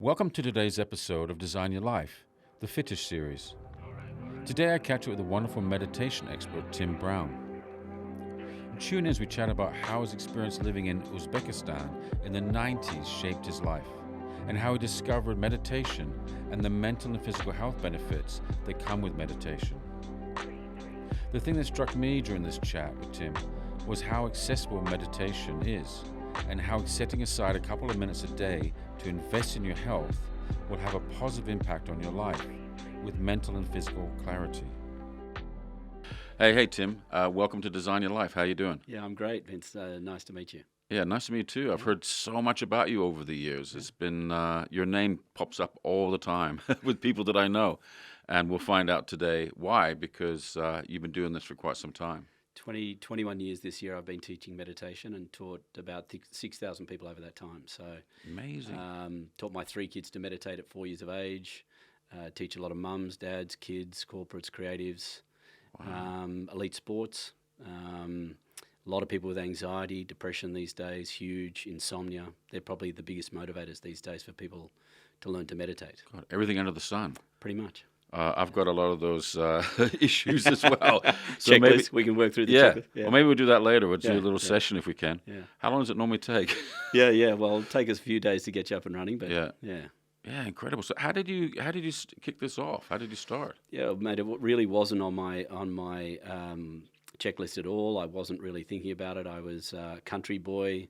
Welcome to today's episode of Design Your Life, the Fittish series. Today I catch up with the wonderful meditation expert Tim Brown. Tune in as we chat about how his experience living in Uzbekistan in the 90s shaped his life, and how he discovered meditation and the mental and physical health benefits that come with meditation. The thing that struck me during this chat with Tim was how accessible meditation is, and how setting aside a couple of minutes a day to invest in your health will have a positive impact on your life with mental and physical clarity. Hey, Tim. Welcome to Design Your Life. How you doing? Yeah, I'm great, Vince. Nice to meet you. Yeah, nice to meet you too. I've heard so much about you over the years. It's been, your name pops up all the time with people that I know. And we'll find out today why, because you've been doing this for quite some time. 21 years this year I've been teaching meditation and taught about 6,000 people over that time. So amazing. Taught my 3 kids to meditate at 4 years of age, teach a lot of mums, dads, kids, corporates, creatives, elite sports, a lot of people with anxiety, depression these days, huge, insomnia. They're probably the biggest motivators these days for people to learn to meditate. God, everything under the sun. Pretty much. I've got a lot of those issues as well. So checklist, maybe we can work through the checklist. Yeah. Well, maybe we'll do that later. We'll do a little session if we can. Yeah. How long does it normally take? Yeah. Well, it'll take us a few days to get you up and running, but yeah. Yeah, incredible. So how did you kick this off? How did you start? Yeah, mate, it really wasn't on my checklist at all. I wasn't really thinking about it. I was a country boy.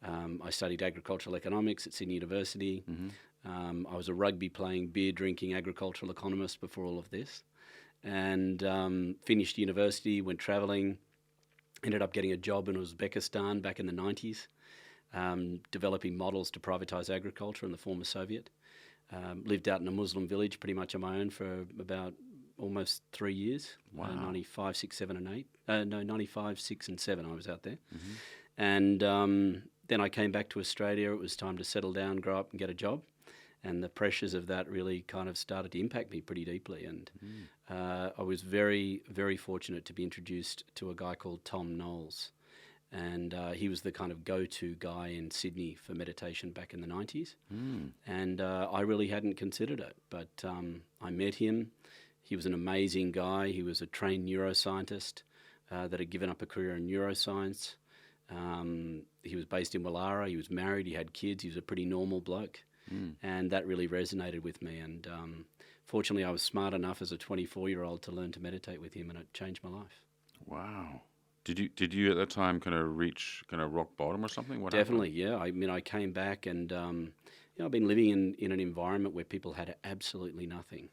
I studied agricultural economics at Sydney University. Mm-hmm. I was a rugby-playing, beer-drinking agricultural economist before all of this, and finished university, went travelling, ended up getting a job in Uzbekistan back in the 90s, developing models to privatise agriculture in the former Soviet. Lived out in a Muslim village pretty much on my own for about almost 3 years. Wow. 95, 6, 7 and 8. 95, 6 and 7 I was out there. Mm-hmm. And then I came back to Australia. It was time to settle down, grow up and get a job. And the pressures of that really kind of started to impact me pretty deeply. And I was very, very fortunate to be introduced to a guy called Thom Knoles. And he was the kind of go-to guy in Sydney for meditation back in the 90s. And I really hadn't considered it. But I met him. He was an amazing guy. He was a trained neuroscientist that had given up a career in neuroscience. He was based in Wallara. He was married. He had kids. He was a pretty normal bloke. And that really resonated with me. And fortunately, I was smart enough as a 24-year-old to learn to meditate with him, and it changed my life. Wow. Did you at that time kind of reach rock bottom or something? What Definitely, happened? yeah. I mean, I came back and I've been living in an environment where people had absolutely nothing.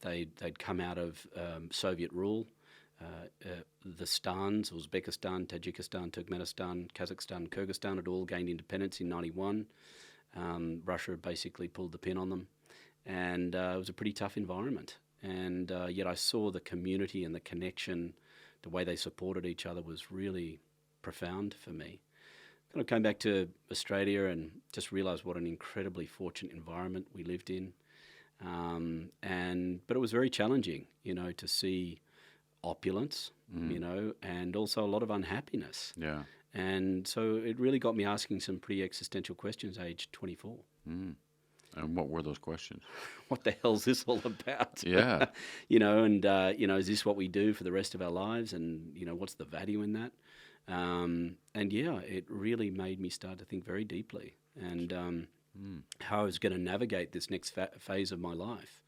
They'd come out of Soviet rule. The stans, Uzbekistan, Tajikistan, Turkmenistan, Kazakhstan, Kyrgyzstan had all gained independence in 91. Russia basically pulled the pin on them, and it was a pretty tough environment. And yet I saw the community and the connection, the way they supported each other was really profound for me. Kind of came back to Australia and just realised what an incredibly fortunate environment we lived in. But it was very challenging, to see opulence, and also a lot of unhappiness. Yeah. And so it really got me asking some pretty existential questions age 24. And what were those questions? What the hell's this all about? Yeah. Is this what we do for the rest of our lives? And, what's the value in that? It really made me start to think very deeply and how I was going to navigate this next phase of my life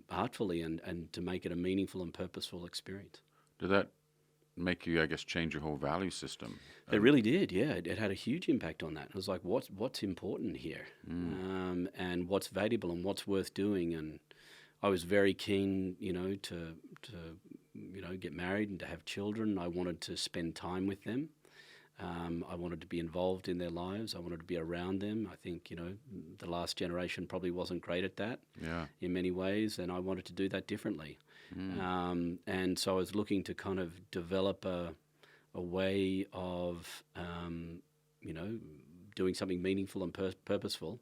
heartfully and to make it a meaningful and purposeful experience. Did that make you, I guess, change your whole value system? It really did, yeah. It had a huge impact on that. It was like, what's important here, and what's valuable and what's worth doing. And I was very keen, to get married and to have children. I wanted to spend time with them. I wanted to be involved in their lives. I wanted to be around them. I think, the last generation probably wasn't great at that in many ways, and I wanted to do that differently. And so I was looking to kind of develop a way of, doing something meaningful and purposeful,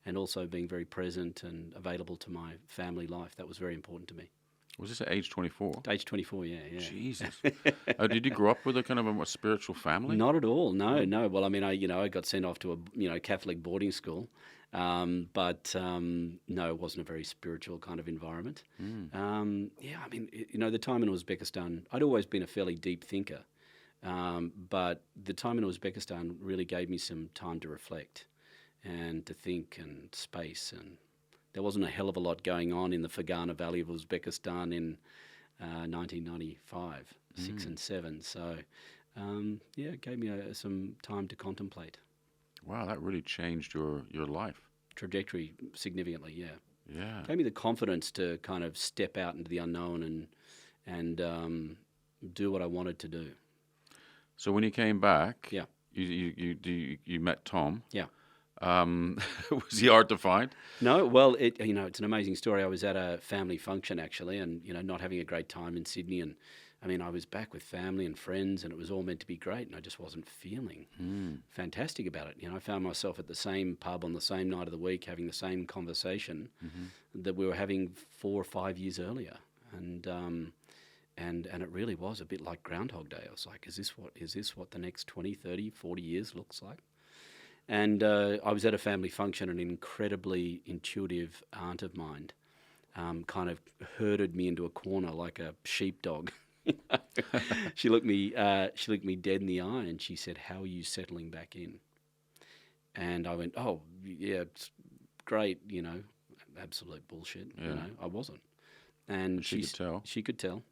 and also being very present and available to my family life. That was very important to me. Was this at age 24? Age 24, yeah. Jesus. Did you grow up with a kind of a spiritual family? Not at all. No. Well, I mean, I got sent off to a Catholic boarding school, but no, it wasn't a very spiritual kind of environment. Yeah, I mean, the time in Uzbekistan, I'd always been a fairly deep thinker, but the time in Uzbekistan really gave me some time to reflect and to think and space, and there wasn't a hell of a lot going on in the Fergana Valley of Uzbekistan in 1995, 6 and 7. So, it gave me some time to contemplate. Wow, that really changed your life. Trajectory significantly, yeah. Yeah. Gave me the confidence to kind of step out into the unknown and do what I wanted to do. So when you came back, Yeah. you met Thom. Yeah. Was he hard to find? No, well, it's an amazing story. I was at a family function actually, and not having a great time in Sydney, and I mean, I was back with family and friends, and it was all meant to be great, and I just wasn't feeling fantastic about it. I found myself at the same pub on the same night of the week, having the same conversation that we were having 4 or 5 years earlier, and it really was a bit like Groundhog Day. I was like, is this what the next 20, 30, 40 years looks like? And I was at a family function, and an incredibly intuitive aunt of mine kind of herded me into a corner like a sheepdog. She looked me dead in the eye, and she said, "How are you settling back in?" And I went, "Oh, yeah, it's great, absolute bullshit." Yeah. I wasn't. And she could tell. She could tell.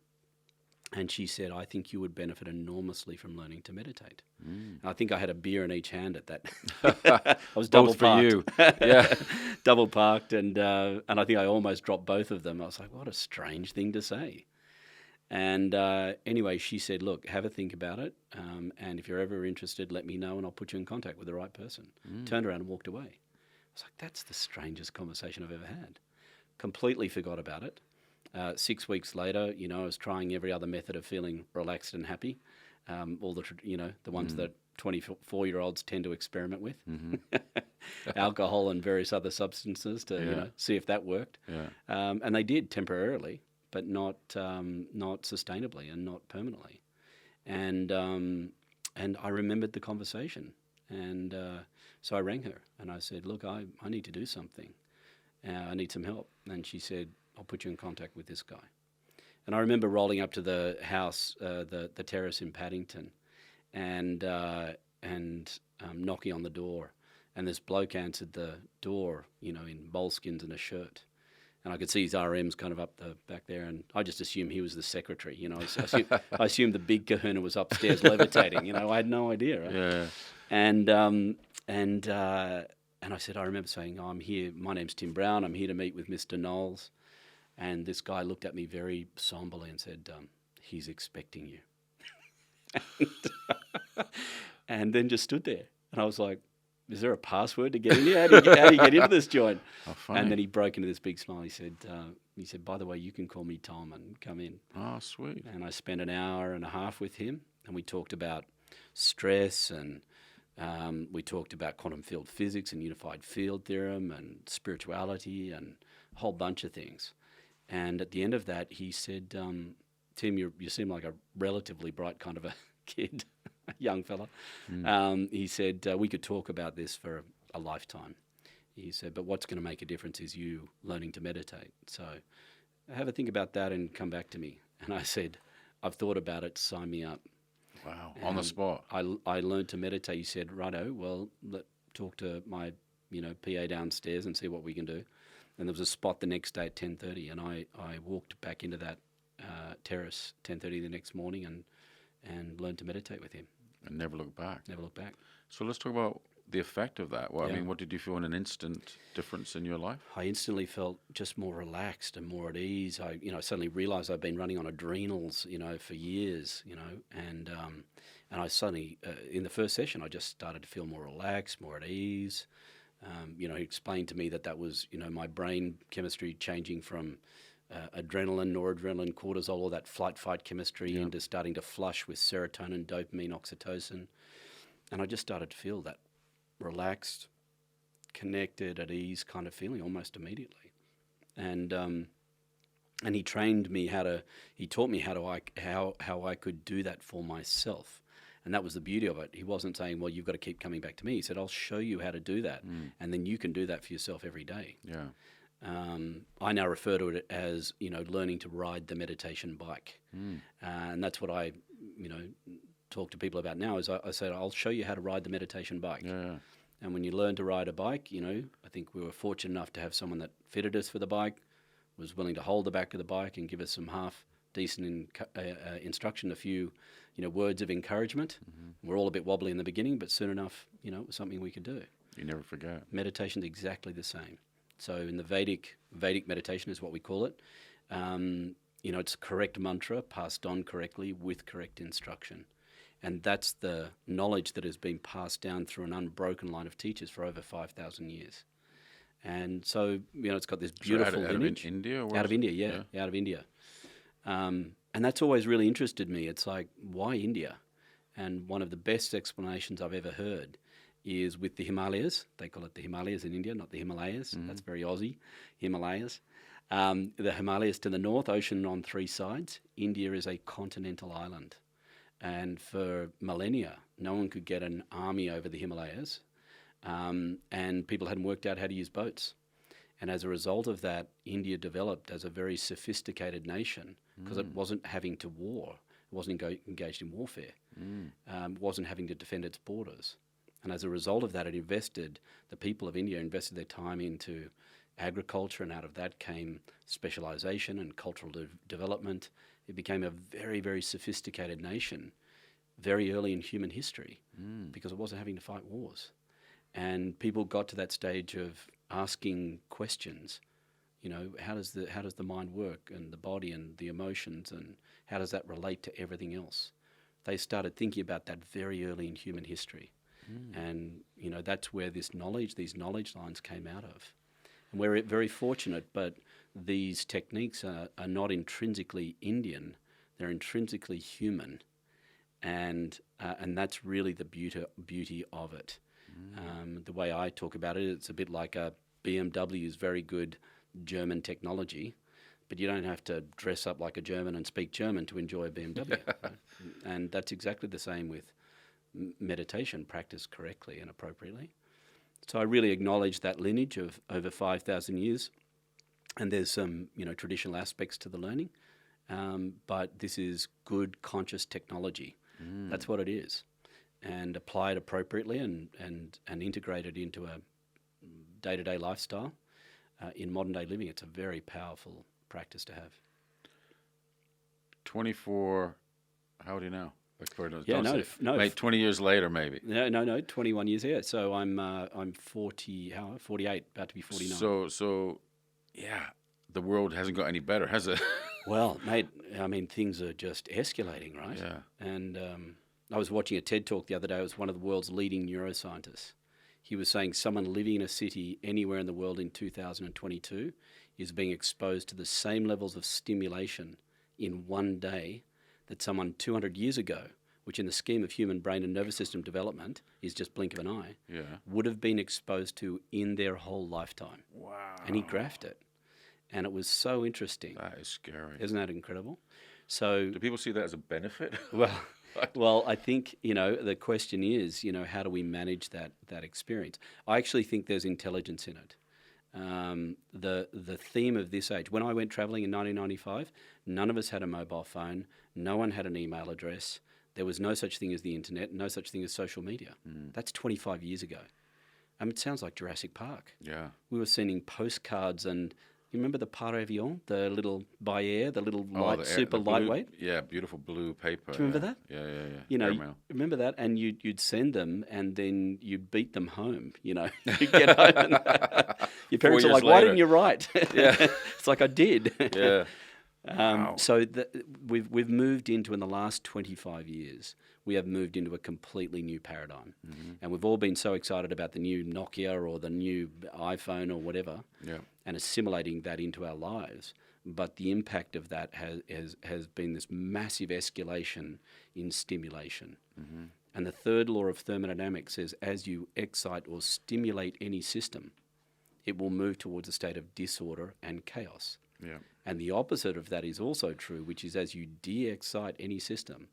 And she said, "I think you would benefit enormously from learning to meditate." I think I had a beer in each hand at that. I was double Both for parked. you. Yeah. Double parked, and I think I almost dropped both of them. I was like, what a strange thing to say. And anyway, she said, "Look, have a think about it, and if you're ever interested, let me know, and I'll put you in contact with the right person." Turned around and walked away. I was like, that's the strangest conversation I've ever had. Completely forgot about it. 6 weeks later, I was trying every other method of feeling relaxed and happy, all the ones that 24-year-olds tend to experiment with, alcohol and various other substances to see if that worked. Yeah. And they did temporarily, but not sustainably and not permanently. And I remembered the conversation, and so I rang her and I said, "Look, I need to do something. I need some help." And she said, "I'll put you in contact with this guy." And I remember rolling up to the house, the terrace in Paddington, and knocking on the door. And this bloke answered the door, in moleskins and a shirt. And I could see his RMs kind of up the back there, and I just assumed he was the secretary. I assumed the big kahuna was upstairs levitating. I had no idea. Right? Yeah. And I said, I remember saying, "I'm here. My name's Tim Brown. I'm here to meet with Mr. Knoles." And this guy looked at me very somberly and said, "He's expecting you." And then just stood there. And I was like, "Is there a password to get in here? How do you get into this joint?" Oh, funny. And then he broke into this big smile. He said, "By the way, you can call me Thom and come in." Oh, sweet. And I spent an hour and a half with him, and we talked about stress, and we talked about quantum field physics and unified field theorem and spirituality and a whole bunch of things. And at the end of that, he said, "Tim, you seem like a relatively bright kind of a kid, a young fella." He said, "We could talk about this for a lifetime." He said, "But what's going to make a difference is you learning to meditate. So have a think about that and come back to me." And I said, "I've thought about it, sign me up." Wow, on the spot. I learned to meditate. He said, "Righto, well, talk to my PA downstairs and see what we can do." And there was a spot the next day at 10:30, and I walked back into that terrace 10:30 the next morning and learned to meditate with him. And never look back. Never looked back. So let's talk about the effect of that. Well, Yeah. I mean, what did you feel in an instant difference in your life? I instantly felt just more relaxed and more at ease. I suddenly realised I'd been running on adrenals, for years, and I suddenly, in the first session, I just started to feel more relaxed, more at ease. He explained to me that was, my brain chemistry changing from adrenaline, noradrenaline, cortisol, all that flight-fight chemistry into starting to flush with serotonin, dopamine, oxytocin. And I just started to feel that relaxed, connected, at ease kind of feeling almost immediately. And And he trained me he taught me how I could do that for myself. And that was the beauty of it. He wasn't saying, well, you've got to keep coming back to me. He said, I'll show you how to do that. And then you can do that for yourself every day. Yeah. I now refer to it as, learning to ride the meditation bike. And that's what I, talk to people about now is I said, I'll show you how to ride the meditation bike. Yeah. And when you learn to ride a bike, I think we were fortunate enough to have someone that fitted us for the bike, was willing to hold the back of the bike and give us some half decent instruction, a few, words of encouragement. We're all a bit wobbly in the beginning, but soon enough, it was something we could do. You never forget. Meditation's exactly the same. So in the Vedic meditation is what we call it. It's a correct mantra passed on correctly with correct instruction. And that's the knowledge that has been passed down through an unbroken line of teachers for over 5,000 years. And so, it's got this beautiful lineage. Out of India? Out of India, yeah, out of India. And that's always really interested me. It's like, why India? And one of the best explanations I've ever heard is with the Himalayas. They call it the Himalayas in India, not the Himalayas. That's very Aussie, Himalayas. The Himalayas to the north, ocean on three sides. India is a continental island. And for millennia, no one could get an army over the Himalayas. And people hadn't worked out how to use boats. And as a result of that, India developed as a very sophisticated nation because it wasn't having to war. It wasn't engaged in warfare. It wasn't having to defend its borders. And as a result of that, the people of India invested their time into agriculture, and out of that came specialization and cultural development. It became a very, very sophisticated nation very early in human history because it wasn't having to fight wars. And people got to that stage of asking questions. How does the mind work, and the body and the emotions, and how does that relate to everything else? They started thinking about that very early in human history. And, that's where these knowledge lines came out of. And we're very fortunate, but these techniques are not intrinsically Indian. They're intrinsically human. And that's really the beauty of it. The way I talk about it, it's a bit like a BMW's very good German technology, but you don't have to dress up like a German and speak German to enjoy a BMW. Right? And that's exactly the same with meditation, practiced correctly and appropriately. So I really acknowledge that lineage of over 5,000 years, and there's some traditional aspects to the learning, but this is good conscious technology. That's what it is. And applied appropriately and integrated into a day-to-day lifestyle in modern-day living, it's a very powerful practice to have. 24, how old are you now? Yeah, no. Wait, 20 years later, maybe. No, 21 years here. So I'm 48, about to be 49. So, yeah, the world hasn't got any better, has it? Well, mate, I mean, things are just escalating, right? Yeah. And I was watching a TED Talk the other day. It was one of the world's leading neuroscientists. He was saying someone living in a city anywhere in the world in 2022 is being exposed to the same levels of stimulation in one day that someone 200 years ago, which in the scheme of human brain and nervous system development is just blink of an eye, would have been exposed to in their whole lifetime. Wow. And he graphed it. And it was so interesting. That is scary. Isn't that incredible? So, do people see that as a benefit? Well, I think, the question is, how do we manage that experience? I actually think there's intelligence in it. The theme of this age, when I went traveling in 1995, none of us had a mobile phone, no one had an email address, there was no such thing as the internet, no such thing as social media. That's 25 years ago. It sounds like Jurassic Park. Yeah. We were sending postcards, and you remember the par avion, the little by air, the little super lightweight? Yeah, beautiful blue paper. Do you remember that? Yeah. Remember that? And you'd send them, and then you'd beat them home, You'd get home, and your parents are like, why didn't you write? Yeah. It's like, I did. Yeah. Wow. So we've moved into, in the last 25 years, we have moved into a completely new paradigm. And we've all been so excited about the new Nokia or the new iPhone or whatever, and assimilating that into our lives. But the impact of that has been this massive escalation in stimulation. And the third law of thermodynamics says as you excite or stimulate any system, it will move towards a state of disorder and chaos. Yeah. And the opposite of that is also true, which is as you de-excite any system,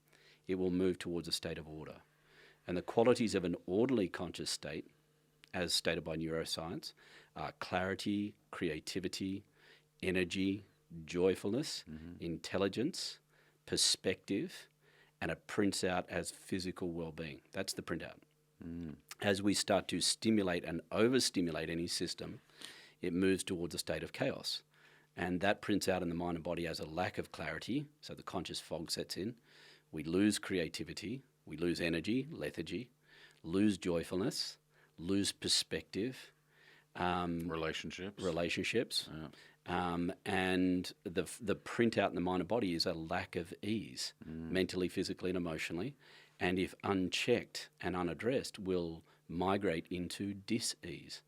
it will move towards a state of order. And the qualities of an orderly conscious state, as stated by neuroscience, are clarity, creativity, energy, joyfulness, intelligence, perspective, and it prints out as physical well-being. That's the printout. As we start to stimulate and overstimulate any system, it moves towards a state of chaos. And that prints out in the mind and body as a lack of clarity, so the conscious fog sets in. We lose creativity, we lose energy, lethargy, lose joyfulness, lose perspective. Relationships. Yeah. And the printout in the mind and body is a lack of ease, mentally, physically, and emotionally. And if unchecked and unaddressed, will migrate into dis-ease.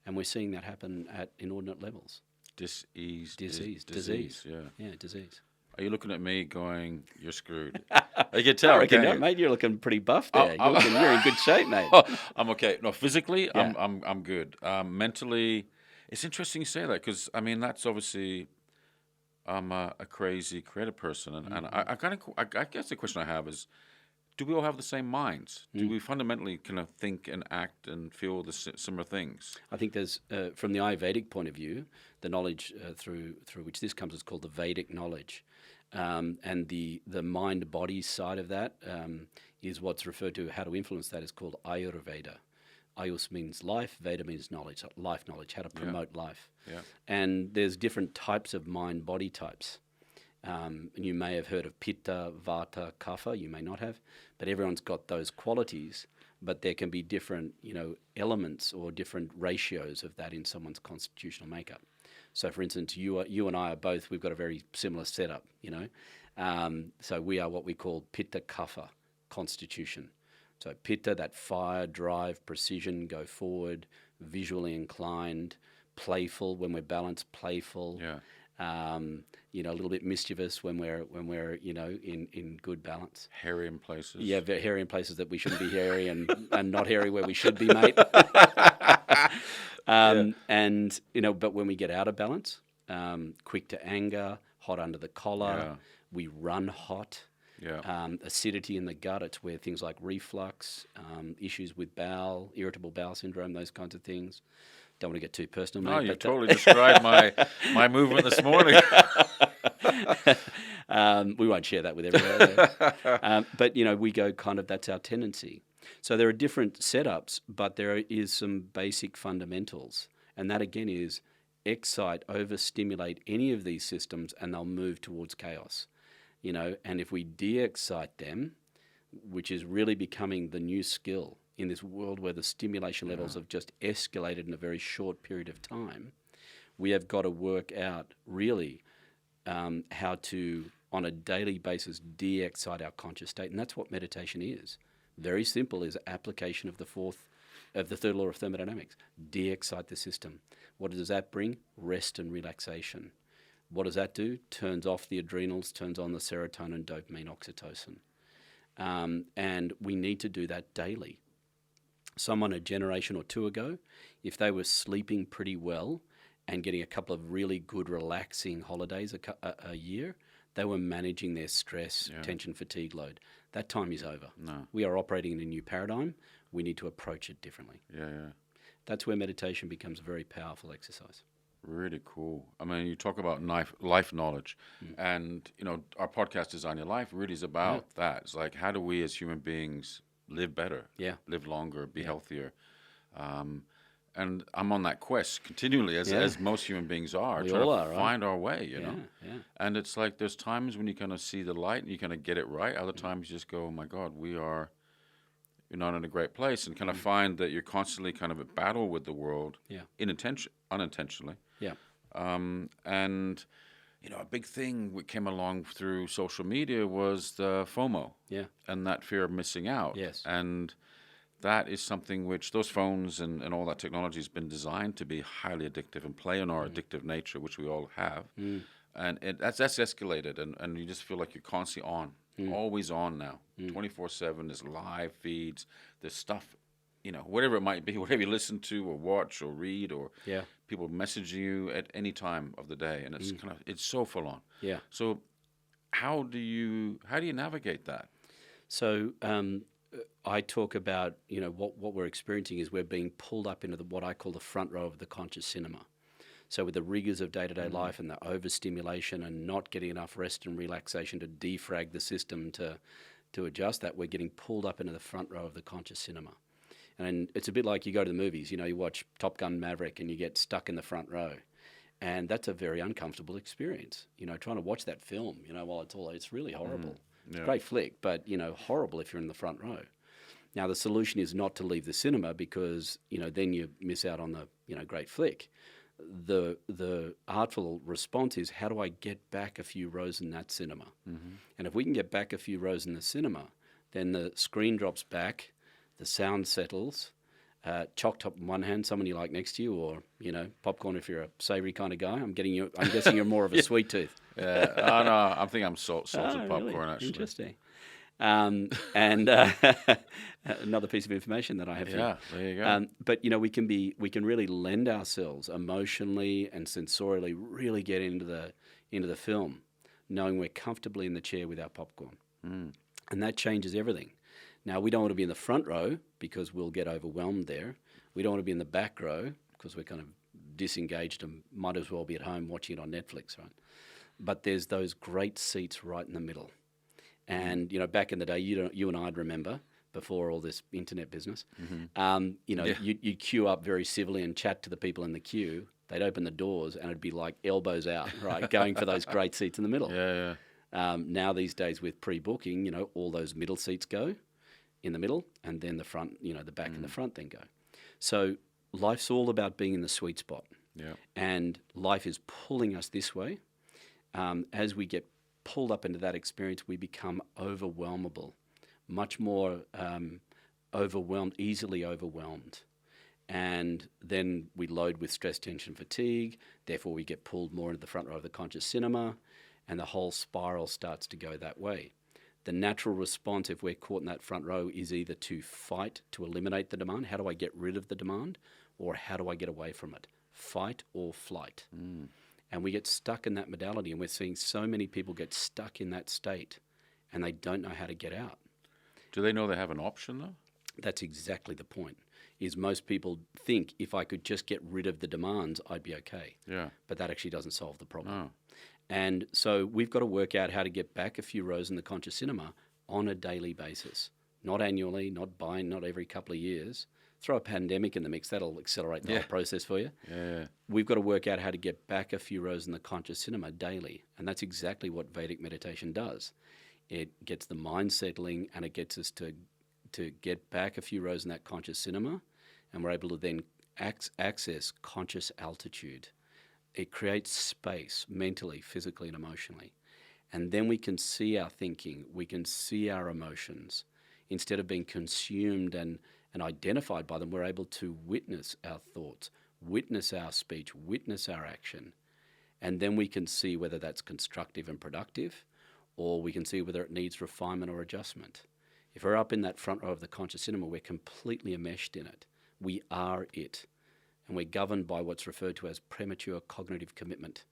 And we're seeing that happen at inordinate levels. Disease. Yeah, disease. Are you looking at me going, you're screwed? I can tell, I reckon, can't you? mate, you're looking pretty buff there. You're in good shape, mate. I'm okay. No, physically, Yeah. I'm good. Mentally, it's interesting you say that because I mean that's obviously I'm a crazy creative person, and I guess the question I have is, do we all have the same minds? Do we fundamentally kind of think and act and feel the similar things? I think there's, from the Ayurvedic point of view, the knowledge through which this comes is called the Vedic knowledge. And the mind-body side of that is what's referred to, how to influence that is called Ayurveda. Ayus means life, Veda means knowledge, life knowledge, how to promote life. Yeah. And there's different types of mind-body types. And you may have heard of Pitta, Vata, Kapha, you may not have, but everyone's got those qualities, but there can be different, elements or different ratios of that in someone's constitutional makeup. So, for instance, you and I are both, we've got a very similar setup, So we are what we call Pitta Kapha constitution. So Pitta, that fire, drive, precision, go forward, visually inclined, playful when we're balanced, playful. Yeah. A little bit mischievous when we're in good balance. Hairy in places. Yeah, very hairy in places that we shouldn't be hairy, and not hairy where we should be, mate. And but when we get out of balance, quick to anger, hot under the collar, we run hot. Yeah. Acidity in the gut, it's where things like reflux, issues with bowel, irritable bowel syndrome, those kinds of things. Don't want to get too personal, mate. No, you totally described my movement this morning. We won't share that with everyone. But, we go kind of, that's our tendency. So there are different setups, but there is some basic fundamentals. And that, again, is excite, overstimulate any of these systems, and they'll move towards chaos. And if we de-excite them, which is really becoming the new skill in this world where the stimulation levels have just escalated in a very short period of time, we have got to work out really how to, on a daily basis, de-excite our conscious state. And that's what meditation is. Very simple, is application of the third law of thermodynamics. De-excite the system. What does that bring? Rest and relaxation. What does that do? Turns off the adrenals, turns on the serotonin, dopamine, oxytocin. And we need to do that daily. Someone a generation or two ago, if they were sleeping pretty well and getting a couple of really good relaxing holidays a year, they were managing their stress, tension, fatigue load. That time is over. No. We are operating in a new paradigm. We need to approach it differently. Yeah. That's where meditation becomes a very powerful exercise. Really cool. I mean, you talk about life knowledge, and our podcast Design Your Life really is about that. It's like, how do we as human beings live better, live longer, be healthier? And I'm on that quest continually, as most human beings are, We trying all to are, right? find our way. You know, Yeah. and it's like there's times when you kind of see the light and you kind of get it right. Other times you just go, oh my God, you're not in a great place, and kind of find that you're constantly kind of at battle with the world, unintentionally. Yeah. And a big thing that came along through social media was the FOMO. Yeah. And that fear of missing out. Yes. And that is something which those phones and all that technology has been designed to be highly addictive and play on our addictive nature, which we all have. And that's escalated, and you just feel like you're constantly on, always on now. 24/7, there's live feeds, there's stuff whatever it might be, whatever you listen to or watch or read, or Yeah. people message you at any time of the day, and it's so full on. Yeah. So how do you navigate that? So I talk about, what we're experiencing is we're being pulled up into what I call the front row of the conscious cinema. So with the rigors of day-to-day life and the overstimulation and not getting enough rest and relaxation to defrag the system to adjust that, we're getting pulled up into the front row of the conscious cinema. And it's a bit like you go to the movies, you watch Top Gun Maverick and you get stuck in the front row. And that's a very uncomfortable experience, trying to watch that film, while it's really horrible. It's a great flick, but, horrible if you're in the front row. Now, the solution is not to leave the cinema because, then you miss out on the, great flick. The artful response is, how do I get back a few rows in that cinema? And if we can get back a few rows in the cinema, then the screen drops back, the sound settles, choc top in one hand, someone you like next to you, or, popcorn if you're a savoury kind of guy. I'm guessing you're more of a sweet tooth. Yeah, no, I think I'm salted popcorn, really? actually. Interesting. And another piece of information that I have. Yeah, there you go. But we can really lend ourselves emotionally and sensorially, really get into the film, knowing we're comfortably in the chair with our popcorn, and that changes everything. Now, we don't want to be in the front row because we'll get overwhelmed there. We don't want to be in the back row because we're kind of disengaged and might as well be at home watching it on Netflix, right? But there's those great seats right in the middle. And, back in the day, you and I'd remember, before all this internet business, you'd queue up very civilly and chat to the people in the queue. They'd open the doors and it'd be like elbows out, right, going for those great seats in the middle. Yeah. Now these days with pre-booking, all those middle seats go in the middle, and then the front, the back and the front then go. So life's all about being in the sweet spot. Yeah. And life is pulling us this way. As we get pulled up into that experience, we become overwhelmable, much more easily overwhelmed. And then we load with stress, tension, fatigue. Therefore, we get pulled more into the front row of the conscious cinema, and the whole spiral starts to go that way. The natural response, if we're caught in that front row, is either to fight to eliminate the demand. How do I get rid of the demand? Or how do I get away from it? Fight or flight. And we get stuck in that modality, and we're seeing so many people get stuck in that state, and they don't know how to get out. Do they know they have an option, though? That's exactly the point, is most people think if I could just get rid of the demands, I'd be okay. Yeah. But that actually doesn't solve the problem. No. And so we've got to work out how to get back a few rows in the conscious cinema on a daily basis, not annually, not every couple of years. Throw a pandemic in the mix, that'll accelerate the whole process for you. Yeah. We've got to work out how to get back a few rows in the conscious cinema daily. And that's exactly what Vedic meditation does. It gets the mind settling, and it gets us to get back a few rows in that conscious cinema, and we're able to then access conscious altitude. It creates space mentally, physically, and emotionally. And then we can see our thinking, we can see our emotions. Instead of being consumed and identified by them, we're able to witness our thoughts, witness our speech, witness our action. And then we can see whether that's constructive and productive, or we can see whether it needs refinement or adjustment. If we're up in that front row of the conscious cinema, we're completely enmeshed in it. We are it. And we're governed by what's referred to as premature cognitive commitment.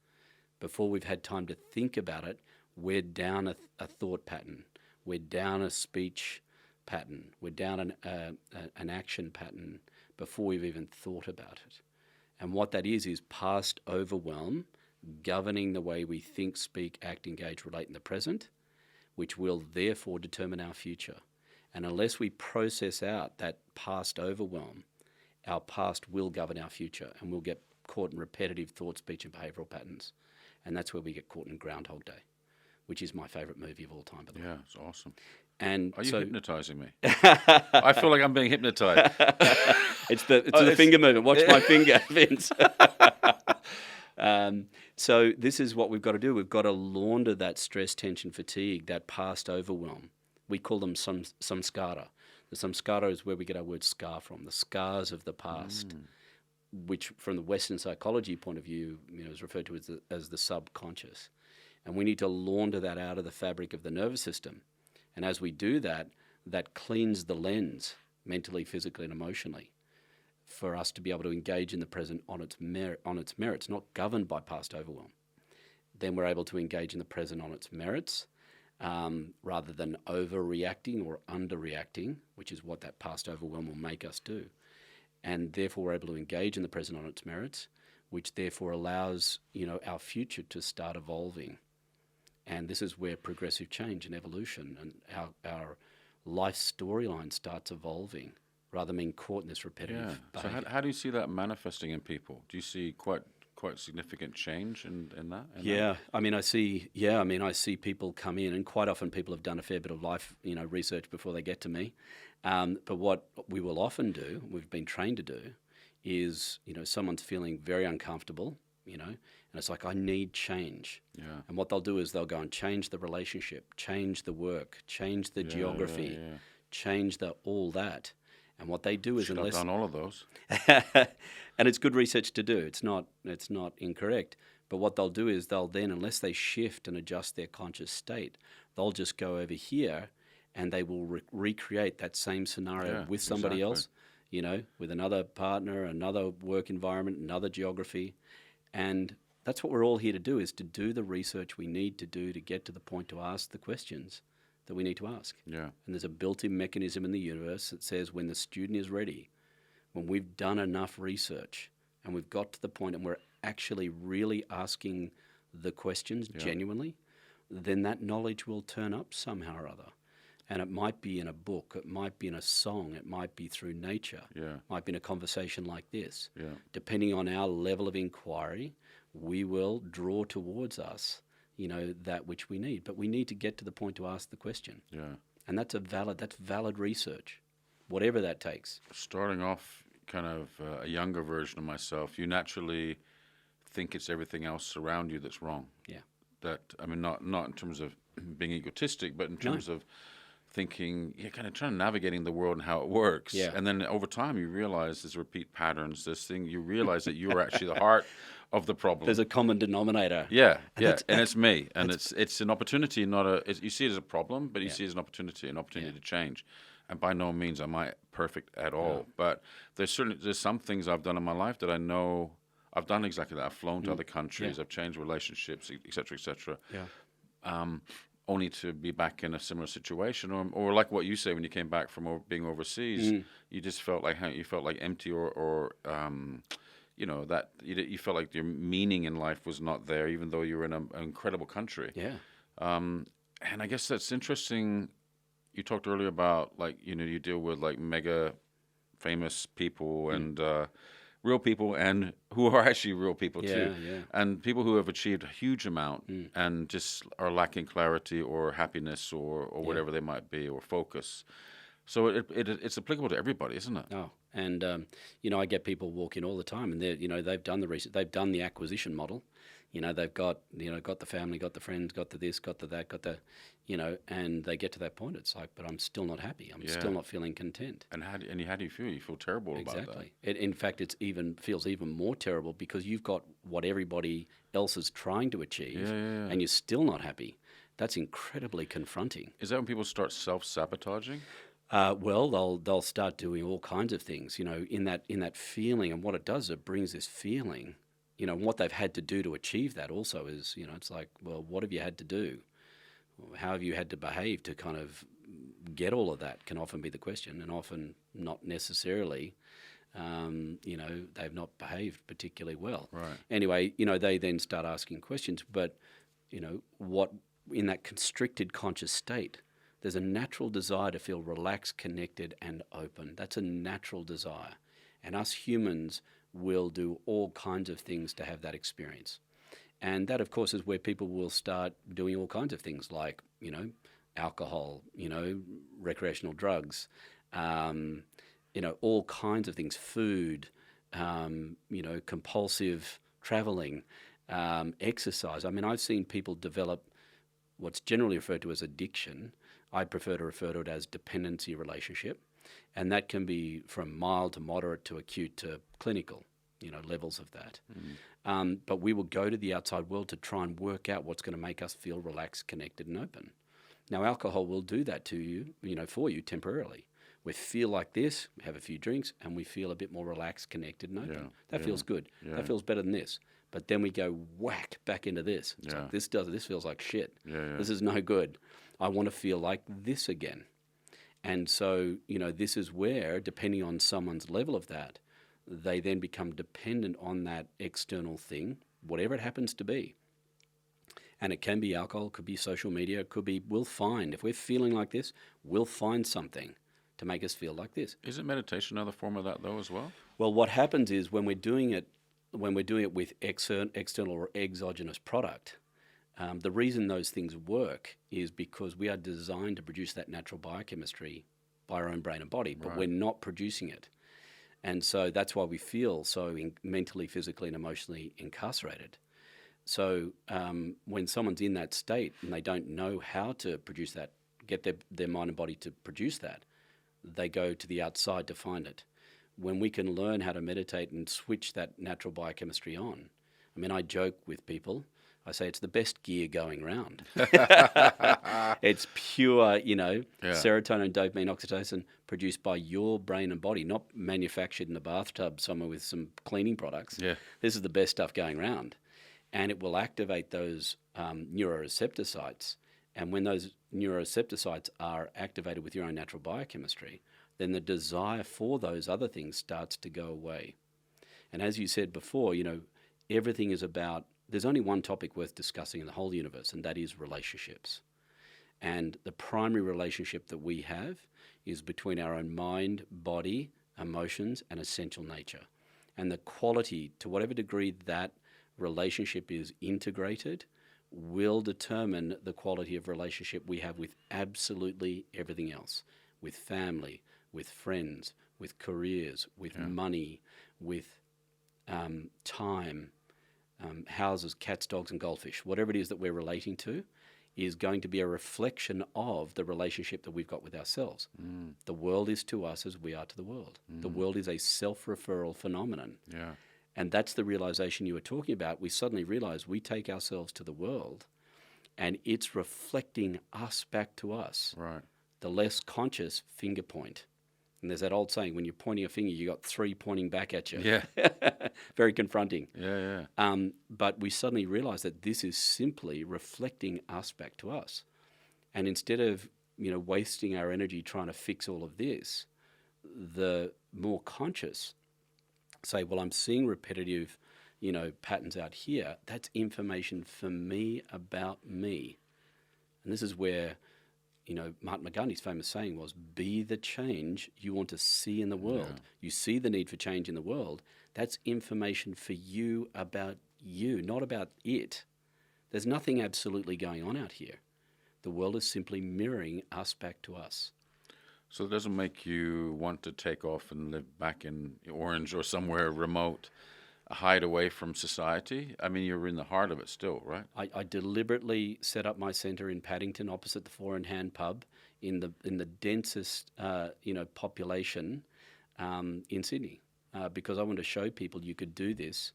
Before we've had time to think about it, we're down a thought pattern. We're down a speech pattern. We're down an action pattern before we've even thought about it. And what that is past overwhelm governing the way we think, speak, act, engage, relate in the present, which will therefore determine our future. And unless we process out that past overwhelm, our past will govern our future, and we'll get caught in repetitive thought, speech, and behavioural patterns. And that's where we get caught in Groundhog Day, which is my favourite movie of all time, by the way. Yeah, it's awesome. And are you hypnotising me? I feel like I'm being hypnotised. It's the finger movement. Watch my finger, Vince. So this is what we've got to do. We've got to launder that stress, tension, fatigue, that past overwhelm. We call them samskara. The samskara is where we get our word scar from, the scars of the past, which from the Western psychology point of view, is referred to as the subconscious. And we need to launder that out of the fabric of the nervous system. And as we do that, that cleans the lens mentally, physically, and emotionally, for us to be able to engage in the present on its merits, not governed by past overwhelm. Then we're able to engage in the present on its merits, rather than overreacting or underreacting, which is what that past overwhelm will make us do. And therefore we're able to engage in the present on its merits, which therefore allows, our future to start evolving. And this is where progressive change and evolution and our life storyline starts evolving, rather than being caught in this repetitive behavior. So how do you see that manifesting in people? Do you see quite significant change in that? I see people come in, and quite often people have done a fair bit of life, research before they get to me. But what we will often do, we've been trained to do, is, someone's feeling very uncomfortable, and it's like, I need change. Yeah. And what they'll do is they'll go and change the relationship, change the work, change the geography, change all that. And what they do is, I've done all of those. And it's good research to do. It's not incorrect. But what they'll do is they'll then, unless they shift and adjust their conscious state, they'll just go over here and they will recreate that same scenario with somebody else, with another partner, another work environment, another geography. And that's what we're all here to do, is to do the research we need to do to get to the point to ask the questions that we need to ask. Yeah. And there's a built-in mechanism in the universe that says when the student is ready, when we've done enough research and we've got to the point and we're actually really asking the questions genuinely, then that knowledge will turn up somehow or other. And it might be in a book, it might be in a song, it might be through nature, it might be in a conversation like this. Yeah. Depending on our level of inquiry, we will draw towards us that which we need. But we need to get to the point to ask the question. Yeah. And that's valid research, whatever that takes. Starting off kind of a younger version of myself, you naturally think it's everything else around you that's wrong. Yeah. Not in terms of being egotistic, but in terms of thinking, you're kind of trying to navigating the world and how it works. Yeah. And then over time you realize there's repeat patterns, you realize that you're actually the heart of the problem. There's a common denominator. Yeah, and it's me. And it's an opportunity, you see it as a problem, but you see it as an opportunity to change. And by no means am I perfect at all. But there's some things I've done in my life that I know I've done exactly that. I've flown to other countries, I've changed relationships, et cetera, only to be back in a similar situation, or like what you say when you came back from being overseas, you just felt like empty, or that you felt like your meaning in life was not there, even though you were in an incredible country. Yeah. And I guess that's interesting. You talked earlier about you deal with mega famous people and real people, and who are actually real people too, and people who have achieved a huge amount and just are lacking clarity or happiness or whatever they might be, or focus. So it's applicable to everybody, isn't it? Oh, and I get people walk in all the time, and they've done the research, they've done the acquisition model. They've got got the family, got the friends, got the this, got the that, got the, and they get to that point. It's like, but I'm still not happy. I'm still not feeling content. And how do you feel? You feel terrible about that. Exactly. In fact, it feels even more terrible because you've got what everybody else is trying to achieve, and you're still not happy. That's incredibly confronting. Is that when people start self-sabotaging? Well, they'll start doing all kinds of things. In that feeling, and what it does, it brings this feeling. What they've had to do to achieve that also is, it's like, well, what have you had to do? How have you had to behave to kind of get all of that can often be the question, and often not necessarily, they've not behaved particularly well. Right. Anyway, they then start asking questions, but, what in that constricted conscious state, there's a natural desire to feel relaxed, connected, and open. That's a natural desire. And us humans will do all kinds of things to have that experience. And that, of course, is where people will start doing all kinds of things like, alcohol, recreational drugs, all kinds of things, food, compulsive traveling, exercise. I've seen people develop what's generally referred to as addiction. I prefer to refer to it as dependency relationship. And that can be from mild to moderate to acute to clinical, levels of that. But we will go to the outside world to try and work out what's going to make us feel relaxed, connected, and open. Now, alcohol will do that to you, for you temporarily. We feel like this, we have a few drinks, and we feel a bit more relaxed, connected, and open. That feels good. That feels better than this. But then we go whack back into this. It's like, this feels like shit. This is no good. I want to feel like this again. And so, this is where, depending on someone's level of that, they then become dependent on that external thing, whatever it happens to be. And it can be alcohol, it could be social media, it could be, we'll find, if we're feeling like this, we'll find something to make us feel like this. Isn't meditation another form of that though as well? Well, what happens is when we're doing it with external or exogenous product, the reason those things work is because we are designed to produce that natural biochemistry by our own brain and body, but we're not producing it. And so that's why we feel so mentally, physically, and emotionally incarcerated. So when someone's in that state and they don't know how to produce that, get their mind and body to produce that, they go to the outside to find it. When we can learn how to meditate and switch that natural biochemistry on, I mean, I joke with people. I say it's the best gear going round. It's pure, serotonin, dopamine, oxytocin produced by your brain and body, not manufactured in a bathtub somewhere with some cleaning products. Yeah. This is the best stuff going round. And it will activate those neuroreceptor sites. And when those neuroreceptor sites are activated with your own natural biochemistry, then the desire for those other things starts to go away. And as you said before, everything is about, there's only one topic worth discussing in the whole universe, and that is relationships. And the primary relationship that we have is between our own mind, body, emotions, and essential nature. And the quality, to whatever degree that relationship is integrated, will determine the quality of relationship we have with absolutely everything else, with family, with friends, with careers, with money, with time, houses, cats, dogs, and goldfish. Whatever it is that we're relating to is going to be a reflection of the relationship that we've got with ourselves. The world is to us as we are to the world. The world is a self-referral phenomenon. Yeah. And that's the realization you were talking about. We suddenly realize we take ourselves to the world and it's reflecting us back to us. Right. The less conscious finger point. And there's that old saying, when you're pointing a finger, you got three pointing back at you. Yeah. Very confronting. Yeah. But we suddenly realize that this is simply reflecting us back to us. And instead of, wasting our energy trying to fix all of this, the more conscious say, well, I'm seeing repetitive, patterns out here. That's information for me about me. And this is where, Mahatma Gandhi's famous saying was, be the change you want to see in the world. Yeah. You see the need for change in the world. That's information for you about you, not about it. There's nothing absolutely going on out here. The world is simply mirroring us back to us. So it doesn't make you want to take off and live back in Orange or somewhere remote, hide away from society? I mean, you're in the heart of it still, right? I deliberately set up my centre in Paddington, opposite the Four in Hand pub, in the densest, population in Sydney, because I want to show people you could do this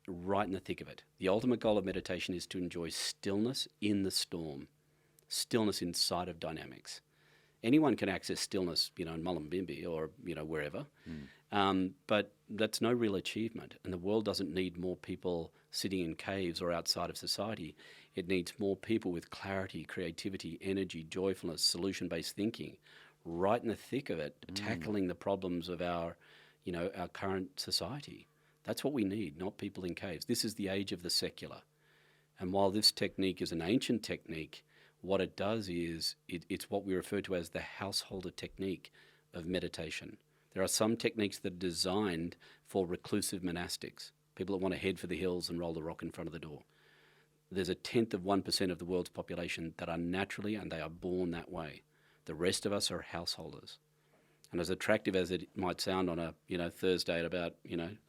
right in the thick of it. The ultimate goal of meditation is to enjoy stillness in the storm, stillness inside of dynamics. Anyone can access stillness, in Mullumbimby or, wherever. But that's no real achievement. And the world doesn't need more people sitting in caves or outside of society. It needs more people with clarity, creativity, energy, joyfulness, solution-based thinking, right in the thick of it, tackling the problems of our current society. That's what we need, not people in caves. This is the age of the secular. And while this technique is an ancient technique, what it does is it's what we refer to as the householder technique of meditation. There are some techniques that are designed for reclusive monastics, people that want to head for the hills and roll the rock in front of the door. There's 1/10% of the world's population that are naturally, and they are born that way. The rest of us are householders. And as attractive as it might sound on a Thursday at about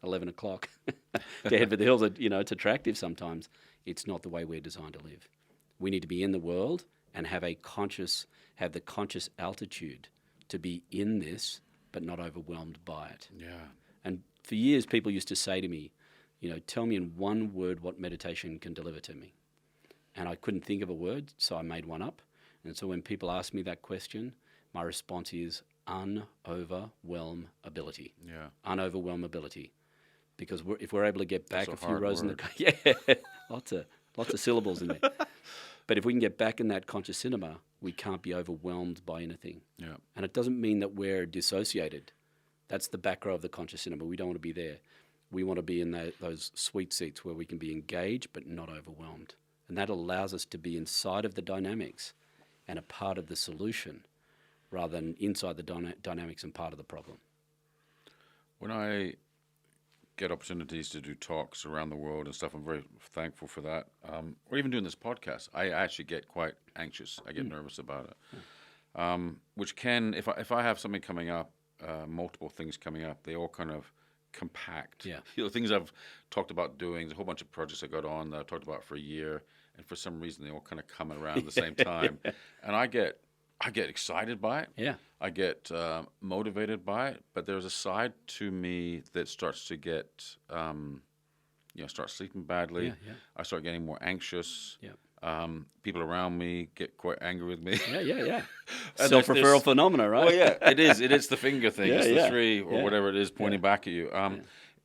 11 o'clock to head for the hills, it's attractive sometimes. It's not the way we're designed to live. We need to be in the world and have the conscious altitude to be in this, but not overwhelmed by it. Yeah. And for years, people used to say to me, tell me in one word what meditation can deliver to me. And I couldn't think of a word, so I made one up. And so when people ask me that question, my response is un-overwhelm-ability. Yeah. Un-overwhelm-ability. Because if we're able to get back That's a a few hard rows in word. the... Yeah, lots of syllables in there. But if we can get back in that conscious cinema, we can't be overwhelmed by anything. Yeah. And it doesn't mean that we're dissociated. That's the back row of the conscious cinema. We don't want to be there. We want to be in those sweet seats where we can be engaged but not overwhelmed. And that allows us to be inside of the dynamics and a part of the solution rather than inside the dynamics and part of the problem. When I get opportunities to do talks around the world and stuff, I'm very thankful for that. Or even doing this podcast, I actually get quite anxious. I get nervous about it. Which can, if I have something coming up, multiple things coming up, they all kind of compact. Yeah. Things I've talked about doing, there's a whole bunch of projects I got on that I've talked about for a year, and for some reason they all kind of come around at the same time. And I get excited by it. Yeah. I get motivated by it, but there's a side to me that starts to get, start sleeping badly. Yeah, yeah. I start getting more anxious. Yeah. People around me get quite angry with me. Yeah. And Self-referral phenomena, right? Well, yeah, it is. It is the finger thing. Yeah, it's the yeah. three or Yeah. whatever it is pointing Yeah. back at you.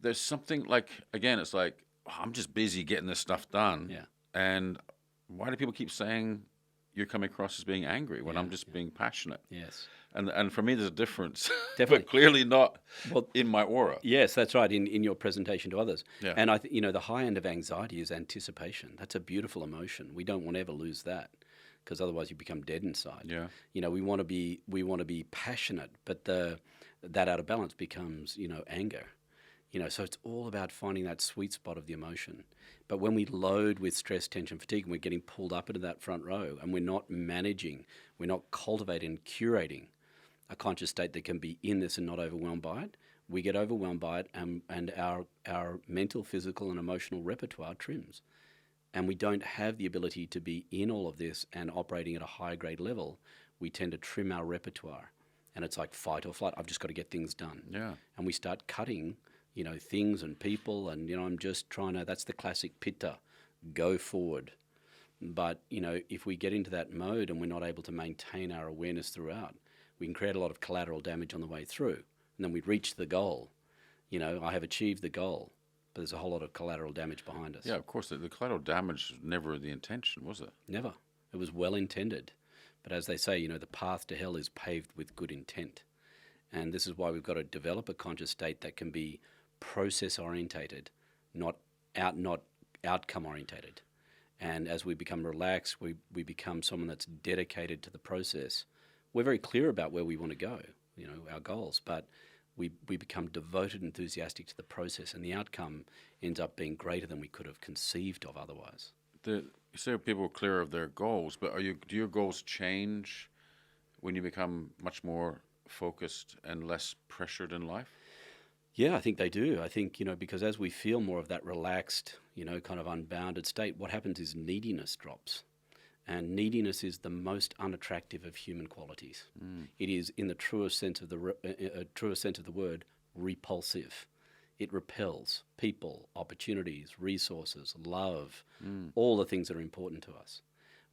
There's something like, again, it's like, I'm just busy getting this stuff done. Yeah. And why do people keep saying you're coming across as being angry when Yeah, I'm just being passionate? Yes. And for me, there's a difference, Definitely. but clearly not Well, in my aura. yes, that's right, in your presentation to others. Yeah. And the high end of anxiety is anticipation. That's a beautiful emotion. We don't want to ever lose that because otherwise you become dead inside. Yeah. We want to be passionate, but that out of balance becomes, anger. So it's all about finding that sweet spot of the emotion. But when we load with stress, tension, fatigue, and we're getting pulled up into that front row and we're not managing, we're not cultivating and curating a conscious state that can be in this and not overwhelmed by it, we get overwhelmed by it and our mental, physical, and emotional repertoire trims. And we don't have the ability to be in all of this and operating at a higher grade level. We tend to trim our repertoire. And it's like fight or flight. I've just got to get things done. Yeah. And we start cutting, things and people. And, I'm just trying to, that's the classic pitta, go forward. But, if we get into that mode and we're not able to maintain our awareness throughout, we can create a lot of collateral damage on the way through. And then we reach the goal. I have achieved the goal, but there's a whole lot of collateral damage behind us. Yeah, of course. The collateral damage was never the intention, was it? Never. It was well intended. But as they say, the path to hell is paved with good intent. And this is why we've got to develop a conscious state that can be process orientated, not outcome orientated. And as we become relaxed, we become someone that's dedicated to the process. We're very clear about where we want to go, our goals, but we become devoted, enthusiastic to the process, and the outcome ends up being greater than we could have conceived of otherwise. You say people are clear of their goals, but do your goals change when you become much more focused and less pressured in life? Yeah, I think they do. I think, because as we feel more of that relaxed, kind of unbounded state, what happens is neediness drops. And neediness is the most unattractive of human qualities. It is, in the truest sense of the word, repulsive. It repels people, opportunities, resources, love, all the things that are important to us.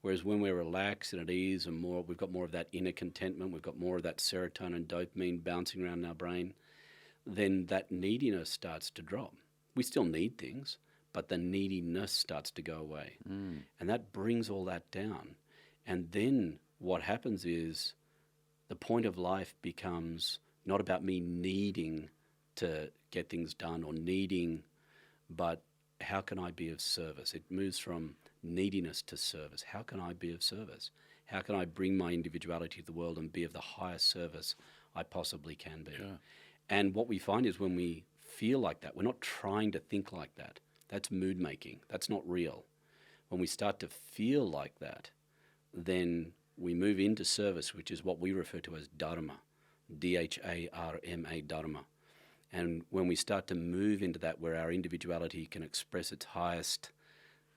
Whereas when we're relaxed and at ease and we've got more of that inner contentment, we've got more of that serotonin, dopamine bouncing around in our brain, then that neediness starts to drop. We still need things, but the neediness starts to go away. And that brings all that down. And then what happens is the point of life becomes not about me needing to get things done or but how can I be of service? It moves from neediness to service. How can I be of service? How can I bring my individuality to the world and be of the highest service I possibly can be? Yeah. And what we find is when we feel like that, we're not trying to think like that. That's mood making. That's not real. When we start to feel like that, then we move into service, which is what we refer to as dharma, D-H-A-R-M-A, dharma. And when we start to move into that where our individuality can express its highest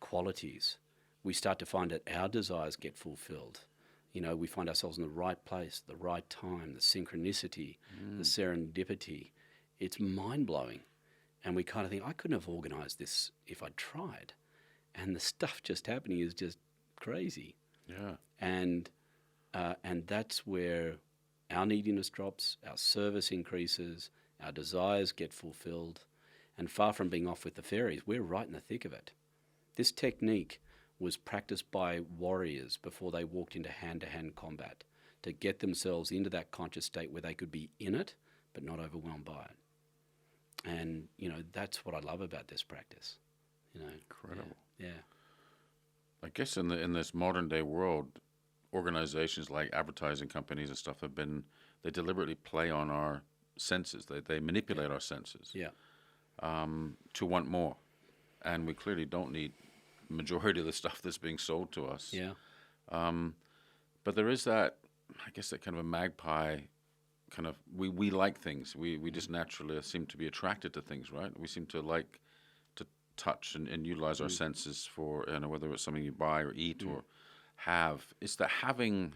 qualities, we start to find that our desires get fulfilled. We find ourselves in the right place, the right time, the synchronicity, the serendipity. It's mind-blowing. And we kind of think, I couldn't have organized this if I'd tried. And the stuff just happening is just crazy. Yeah. And that's where our neediness drops, our service increases, our desires get fulfilled, and far from being off with the fairies, we're right in the thick of it. This technique was practiced by warriors before they walked into hand-to-hand combat to get themselves into that conscious state where they could be in it but not overwhelmed by it. And, that's what I love about this practice. Incredible. Yeah. I guess in this modern day world, organizations like advertising companies and stuff they deliberately play on our senses. They manipulate our senses to want more. And we clearly don't need majority of the stuff that's being sold to us. Yeah. But there is that, I guess, that kind of a magpie kind of, we like things. We just naturally seem to be attracted to things, right? We seem to like to touch and utilize our senses for, whether it's something you buy or eat or have. It's the having,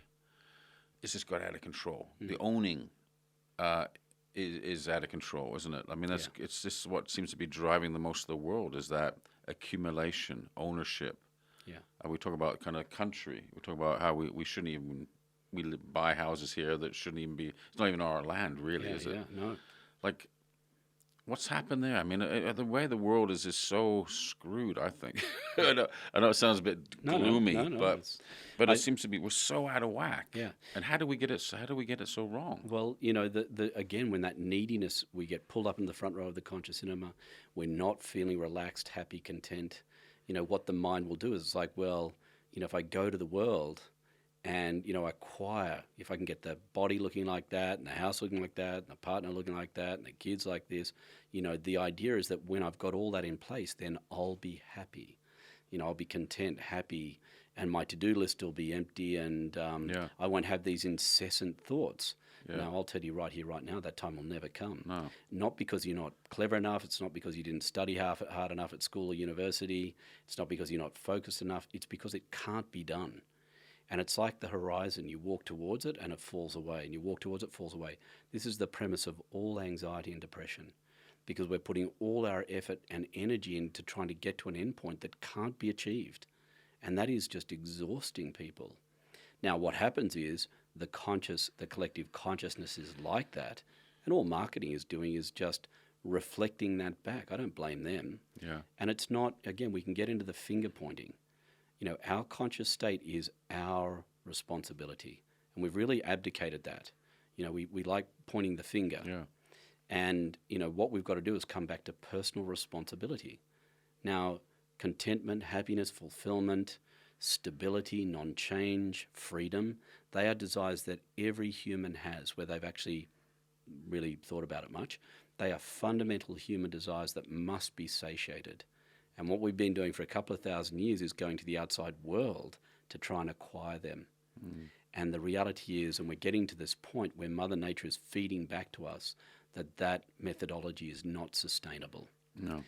it's just got out of control. The owning is out of control, isn't it? I mean, it's just what seems to be driving the most of the world, is that accumulation, ownership. Yeah. We talk about kind of country. We talk about how we shouldn't even buy houses here that shouldn't even be. It's not even our land, really, is it? Yeah, no. Like, what's happened there? I mean, the way the world is so screwed, I think. I know it sounds a bit gloomy, but it seems to be, we're so out of whack. Yeah. And how do we get it so wrong? Well, again, when that neediness, we get pulled up in the front row of the conscious cinema, we're not feeling relaxed, happy, content. What the mind will do is it's like, well, if I go to the world and, acquire, if I can get the body looking like that and the house looking like that and the partner looking like that and the kids like this, the idea is that when I've got all that in place, then I'll be happy. I'll be content, happy, and my to-do list will be empty, and I won't have these incessant thoughts. Yeah. Now, I'll tell you right here, right now, that time will never come. No. Not because you're not clever enough. It's not because you didn't study hard enough at school or university. It's not because you're not focused enough. It's because it can't be done. And it's like the horizon. You walk towards it and it falls away, and you walk towards it, falls away. This is the premise of all anxiety and depression, because we're putting all our effort and energy into trying to get to an endpoint that can't be achieved. And that is just exhausting people. Now, what happens is the collective consciousness is like that, and all marketing is doing is just reflecting that back. I don't blame them. Yeah. And it's not, again, we can get into the finger pointing. Our conscious state is our responsibility, and we've really abdicated that. We like pointing the finger. Yeah. And, what we've got to do is come back to personal responsibility. Now, contentment, happiness, fulfillment, stability, non-change, freedom, they are desires that every human has, where they've actually really thought about it much. They are fundamental human desires that must be satiated. And what we've been doing for a couple of thousand years is going to the outside world to try and acquire them. And the reality is, and we're getting to this point where Mother Nature is feeding back to us, that methodology is not sustainable. No.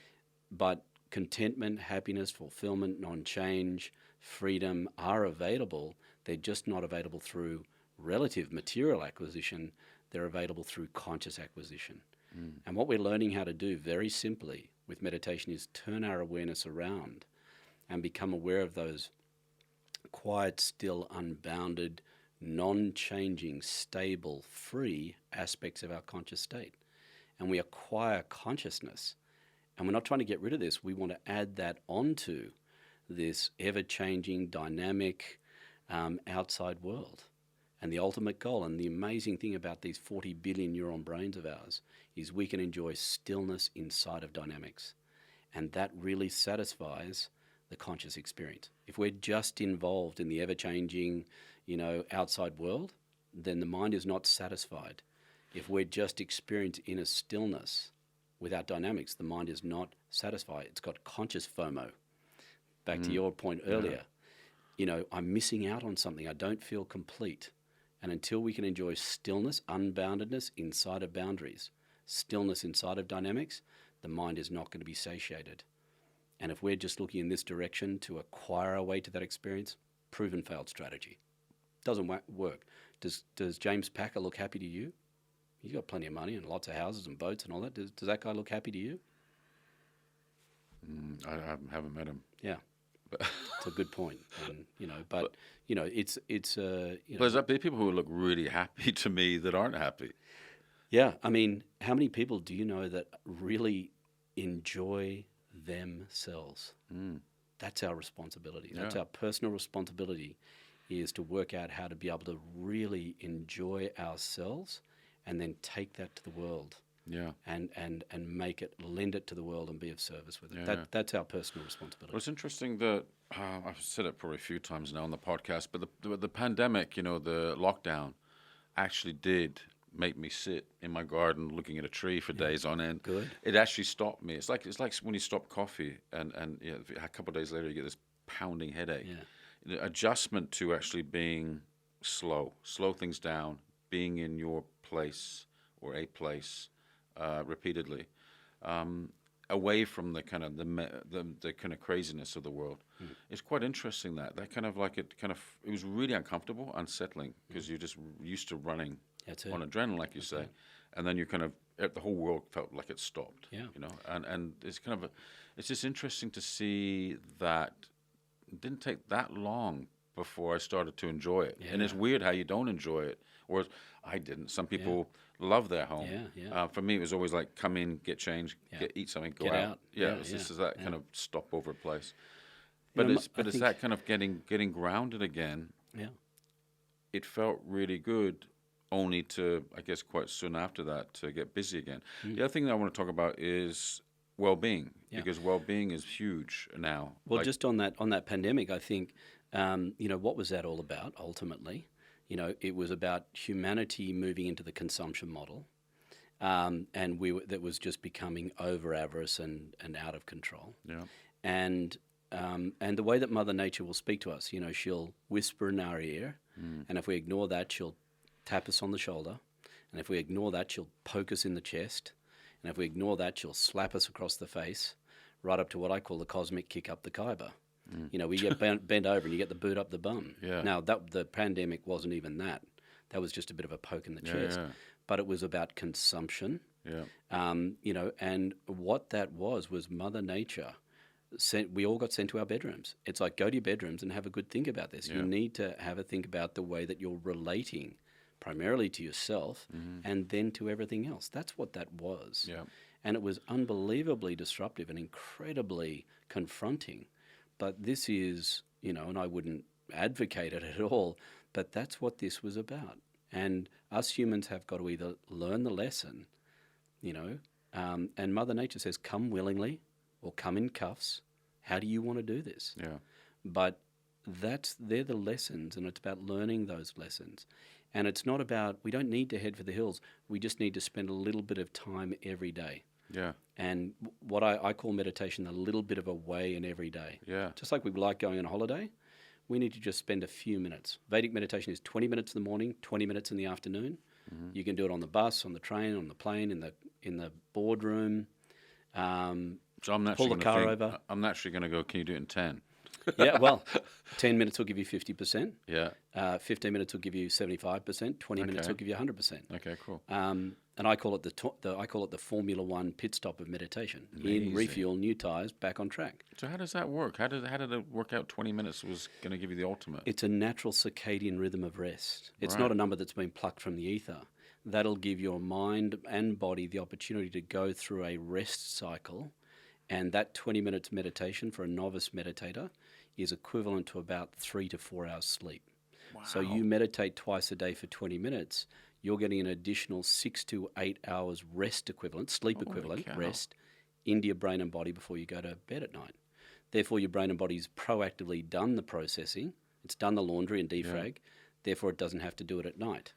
But contentment, happiness, fulfillment, non-change, freedom are available. They're just not available through relative material acquisition. They're available through conscious acquisition. And what we're learning how to do very simply with meditation is turn our awareness around and become aware of those quiet, still, unbounded, non-changing, stable, free aspects of our conscious state. And we acquire consciousness. And we're not trying to get rid of this. We want to add that onto this ever-changing, dynamic outside world. And the ultimate goal, and the amazing thing about these 40 billion neuron brains of ours, is we can enjoy stillness inside of dynamics. And that really satisfies the conscious experience. If we're just involved in the ever-changing, outside world, then the mind is not satisfied. If we're just experiencing inner stillness without dynamics, the mind is not satisfied. It's got conscious FOMO. Back to your point earlier, I'm missing out on something. I don't feel complete. And until we can enjoy stillness, unboundedness inside of boundaries, stillness inside of dynamics, the mind is not going to be satiated. And if we're just looking in this direction to acquire our way to that experience, proven failed strategy. Doesn't work. Does James Packer look happy to you? He's got plenty of money and lots of houses and boats and all that. Does that guy look happy to you? I haven't met him. Yeah. It's a good point. And, but it's There's people who look really happy to me that aren't happy. yeah. I mean, how many people do you know that really enjoy themselves? That's our responsibility. That's our personal responsibility, is to work out how to be able to really enjoy ourselves and then take that to the world. Yeah. And make it, lend it to the world and be of service with it. Yeah, That's our personal responsibility. Well, it's interesting that I've said it probably a few times now on the podcast, but the pandemic, the lockdown, actually did make me sit in my garden looking at a tree for days on end. Good. It actually stopped me. It's like when you stop coffee and a couple of days later you get this pounding headache. Yeah. The adjustment to actually being slow things down, being in your place or a place repeatedly, away from the kind of the kind of craziness of the world. It's quite interesting that kind of like it was really uncomfortable, unsettling, because you're just used to running on adrenaline, like you say, and then you kind of the whole world felt like it stopped. Yeah. And it's kind of it's just interesting to see that it didn't take that long before I started to enjoy it. And it's weird how you don't enjoy it, or I didn't. Some people love their home. For me, it was always like come in, get changed, eat something, go out. This is that kind of stopover place. But it's that kind of getting grounded again. Yeah. It felt really good, only to, I guess, quite soon after that to get busy again. The other thing that I want to talk about is well-being, because well-being is huge now. Well, just on that pandemic, I think, what was that all about ultimately? It was about humanity moving into the consumption model, and that was just becoming over-avarice and out of control. Yeah. And the way that Mother Nature will speak to us, she'll whisper in our ear, and if we ignore that, she'll tap us on the shoulder, and if we ignore that, she'll poke us in the chest, and if we ignore that, she'll slap us across the face, right up to what I call the cosmic kick up the Khyber. We get bent over and you get the boot up the bum. Yeah. Now, the pandemic wasn't even that. That was just a bit of a poke in the chest. Yeah. But it was about consumption. Yeah. And what that was Mother Nature. We all got sent to our bedrooms. It's like, go to your bedrooms and have a good think about this. Yeah. You need to have a think about the way that you're relating primarily to yourself and then to everything else. That's what that was. Yeah. And it was unbelievably disruptive and incredibly confronting. But this is, and I wouldn't advocate it at all, but that's what this was about. And us humans have got to either learn the lesson, and Mother Nature says, come willingly or come in cuffs. How do you want to do this? Yeah. But they're the lessons, and it's about learning those lessons. And it's not about, we don't need to head for the hills. We just need to spend a little bit of time every day. Yeah. And what I call meditation, a little bit of a way in every day. Yeah. Just like we like going on a holiday, we need to just spend a few minutes. Vedic meditation is 20 minutes in the morning, 20 minutes in the afternoon. You can do it on the bus, on the train, on the plane, in the boardroom. So I'm naturally pull the car over. I'm naturally going to go, can you do it in 10? Yeah, well, 10 minutes will give you 50%. Yeah. 15 minutes will give you 75%. 20 minutes will give you 100%. Okay, cool. And I call it the Formula One pit stop of meditation. Amazing. In, refuel, new tires, back on track. So how does that work? How did it work out 20 minutes was going to give you the ultimate? It's a natural circadian rhythm of rest. It's Right. not a number that's been plucked from the ether. That'll give your mind and body the opportunity to go through a rest cycle. And that 20 minutes meditation for a novice meditator is equivalent to about 3 to 4 hours sleep. Wow. So you meditate twice a day for 20 minutes, you're getting an additional 6 to 8 hours rest equivalent, sleep Holy equivalent cow. rest into your brain and body before you go to bed at night. Therefore, your brain and body's proactively done the processing. It's done the laundry and defrag. Therefore, it doesn't have to do it at night.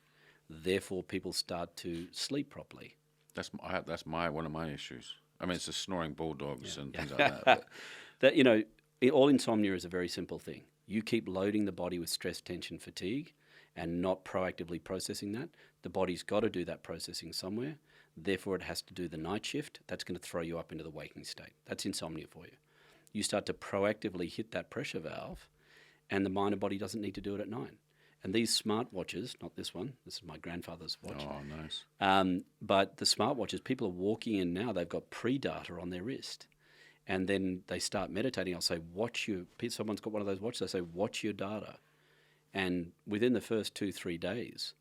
Therefore, people start to sleep properly. That's one of my issues. I mean, it's the snoring bulldogs and things like that. But. All insomnia is a very simple thing. You keep loading the body with stress, tension, fatigue, and not proactively processing that. The body's got to do that processing somewhere. Therefore, it has to do the night shift. That's going to throw you up into the waking state. That's insomnia for you. You start to proactively hit that pressure valve, and the mind and body doesn't need to do it at night. And these smartwatches, not this one, this is my grandfather's watch. Oh, nice. But the smartwatches, people are walking in now, they've got pre-data on their wrist. and then they start meditating. I'll say, someone's got one of those watches, I say, watch your data. And within the first 2-3 days,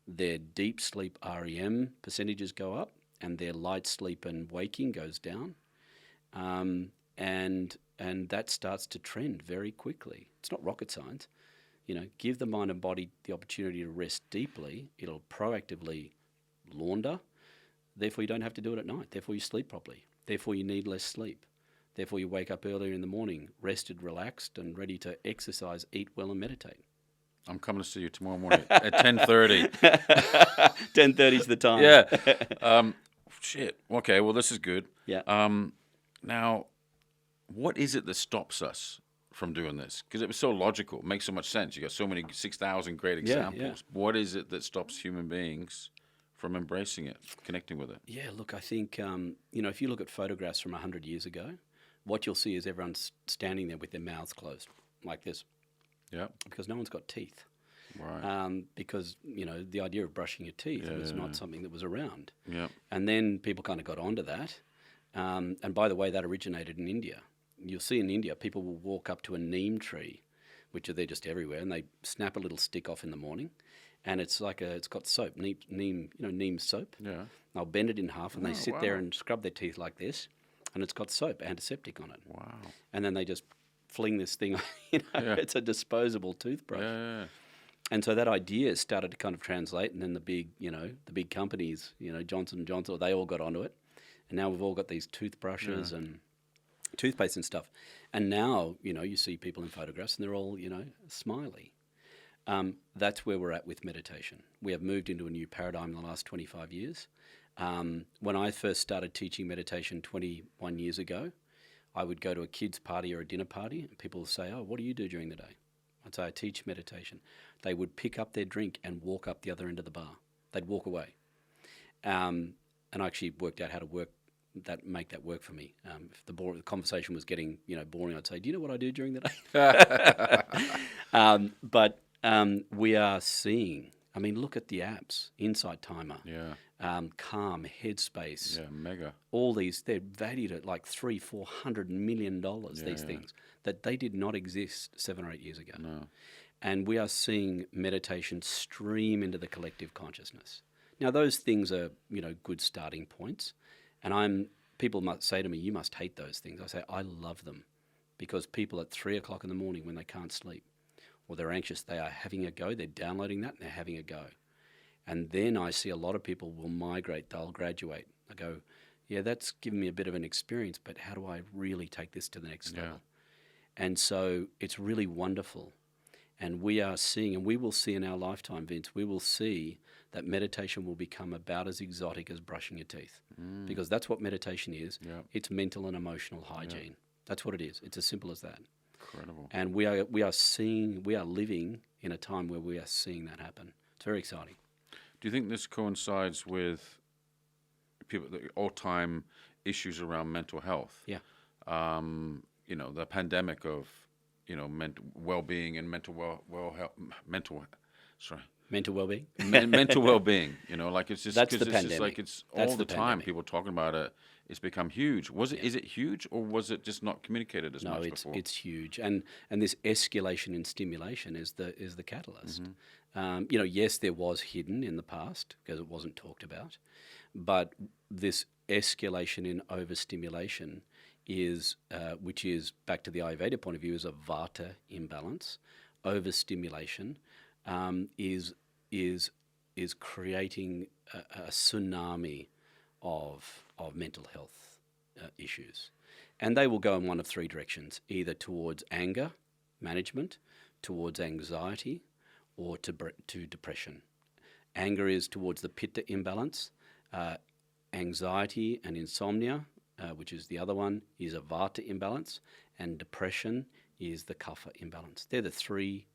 their deep sleep REM percentages go up and their light sleep and waking goes down. And that starts to trend very quickly. It's not rocket science. Give the mind and body the opportunity to rest deeply. It'll proactively launder. Therefore, you don't have to do it at night. Therefore, you sleep properly. Therefore, you need less sleep. Therefore, you wake up earlier in the morning, rested, relaxed, and ready to exercise, eat well, and meditate. I'm coming to see you tomorrow morning at 10:30. 10:30 is the time. Yeah. Shit. Okay, well, this is good. Yeah. Now, what is it that stops us from doing this? Because it was so logical. It makes so much sense. You got so many 6,000 great examples. Yeah. What is it that stops human beings from embracing it, connecting with it? Yeah, look, I think, if you look at photographs from 100 years ago, what you'll see is everyone's standing there with their mouths closed, like this. Yeah. Because no one's got teeth. Right. Because, the idea of brushing your teeth was not something that was around. Yeah. And then people kind of got onto that. And by the way, that originated in India. You'll see in India, people will walk up to a neem tree, which they're just everywhere, and they snap a little stick off in the morning, and it's got soap, neem soap. Yeah. They'll bend it in half, and they sit there wow. and scrub their teeth like this, and it's got soap, antiseptic on it. Wow. And then they just fling this thing, it's a disposable toothbrush. Yeah. And so that idea started to kind of translate, and then the big companies, Johnson & Johnson, they all got onto it. And now we've all got these toothbrushes and toothpaste and stuff. And now, you see people in photographs and they're all, smiley. That's where we're at with meditation. We have moved into a new paradigm in the last 25 years. When I first started teaching meditation 21 years ago, I would go to a kid's party or a dinner party and people would say, "Oh, what do you do during the day?" I'd say, "I teach meditation." They would pick up their drink and walk up the other end of the bar. They'd walk away. And I actually worked out how to make that work for me. If the conversation was getting boring, I'd say, "Do you know what I do during the day?" But we are seeing. I mean, look at the apps: Insight Timer, Calm, Headspace. Yeah, mega. All these, they're valued at like $300-400 million. These things that they did not exist 7 or 8 years ago. No. And we are seeing meditation stream into the collective consciousness. Now, those things are good starting points. And people must say to me, "You must hate those things." I say, I love them, because people at 3 o'clock in the morning when they can't sleep or they're anxious, they are having a go. They're downloading that and they're having a go. And then I see a lot of people will migrate. They'll graduate. I go, "Yeah, that's given me a bit of an experience, but how do I really take this to the next level?" And so it's really wonderful. And we are seeing, and we will see in our lifetime, Vince, we will see that meditation will become about as exotic as brushing your teeth. Because that's what meditation is. Yeah. It's mental and emotional hygiene. That's what it is. It's as simple as that. Incredible. And we are living in a time where we are seeing that happen. It's very exciting. Do you think this coincides with the all-time issues around mental health? Yeah. The pandemic of mental well-being and mental well-being. Mental well-being. It's just That's the it's pandemic. just like it's That's all the the time pandemic. people talking about it. It's become huge. Is it huge, or was it just not communicated as much before? No, it's huge, and this escalation in stimulation is the catalyst. Yes, there was hidden in the past because it wasn't talked about, but this escalation in overstimulation is, which is back to the Ayurveda point of view, is a vata imbalance. Overstimulation is creating a tsunami of mental health issues, and they will go in one of three directions: either towards anger management, towards anxiety, or to depression. Anger is towards the pitta imbalance. Anxiety and insomnia, which is the other one, is a vata imbalance, and depression is the kapha imbalance. They're the three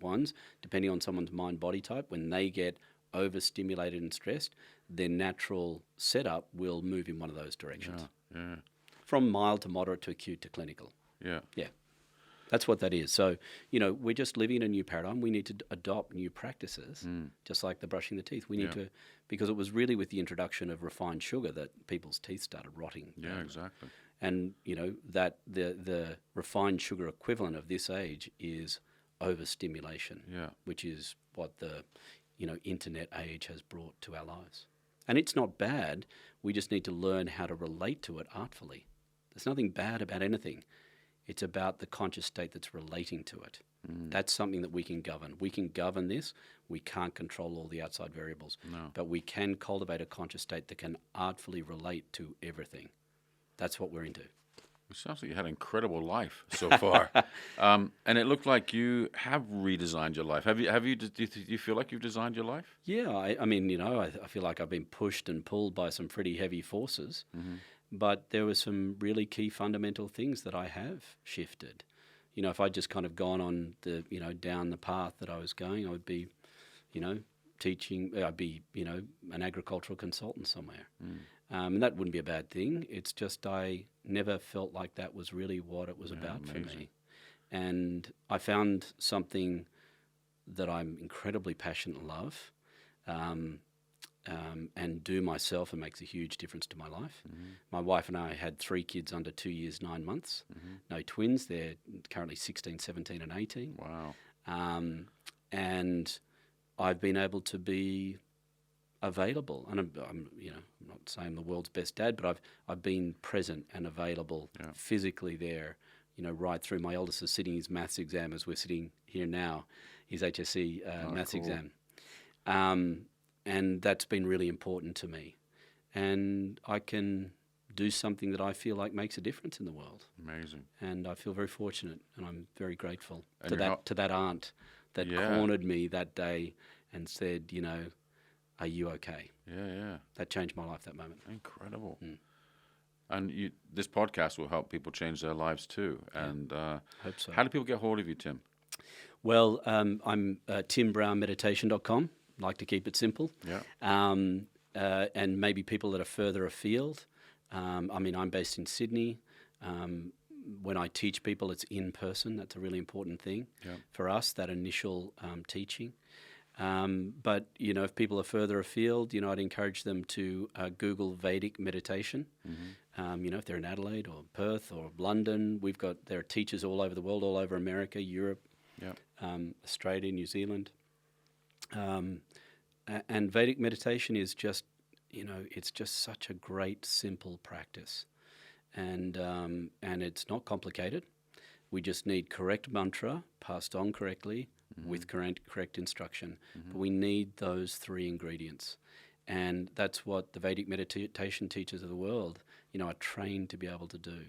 ones, depending on someone's mind-body type. When they get overstimulated and stressed, their natural setup will move in one of those directions. Yeah. From mild to moderate to acute to clinical. Yeah. Yeah. That's what that is. So, we're just living in a new paradigm. We need to adopt new practices, just like the brushing the teeth. We need to, because it was really with the introduction of refined sugar that people's teeth started rotting. Yeah, exactly. And, that the refined sugar equivalent of this age is overstimulation, which is what the, internet age has brought to our lives. And it's not bad. We just need to learn how to relate to it artfully. There's nothing bad about anything. It's about the conscious state that's relating to it. That's something that we can govern. We can govern this. We can't control all the outside variables. No. But we can cultivate a conscious state that can artfully relate to everything. That's what we're into. It sounds like you had an incredible life so far. And it looked like you have redesigned your life. Do you feel like you've designed your life? Yeah, I feel like I've been pushed and pulled by some pretty heavy forces. But there were some really key fundamental things that I have shifted. If I'd just kind of gone on the, down the path that I was going, I would be, teaching, I'd be, an agricultural consultant somewhere. And that wouldn't be a bad thing. It's just I never felt like that was really what it was about for me. And I found something that I'm incredibly passionate and love, and do myself, and makes a huge difference to my life. My wife and I had 3 kids under 2 years, 9 months. No twins. They're currently 16, 17 and 18. Wow. And I've been able to be available. And I'm not saying the world's best dad, but I've been present and available, physically there, right through. My eldest is sitting his maths exam as we're sitting here now, his HSC maths exam. And that's been really important to me. And I can do something that I feel like makes a difference in the world. Amazing. And I feel very fortunate, and I'm very grateful And to that aunt that cornered me that day and said, are you okay? Yeah. That changed my life that moment. Incredible. And this podcast will help people change their lives too. And hope so. How do people get hold of you, Tim? Well, I'm timbrownmeditation.com. Like to keep it simple. Yeah. And maybe people that are further afield. I'm based in Sydney. When I teach people, it's in person. That's a really important thing for us, that initial teaching. But, if people are further afield, I'd encourage them to Google Vedic Meditation. If they're in Adelaide or Perth or London, there are teachers all over the world, all over America, Europe, Australia, New Zealand. And Vedic meditation is just, it's just such a great, simple practice. And it's not complicated. We just need correct mantra passed on correctly with correct instruction. But we need those 3 ingredients. And that's what the Vedic meditation teachers of the world, are trained to be able to do.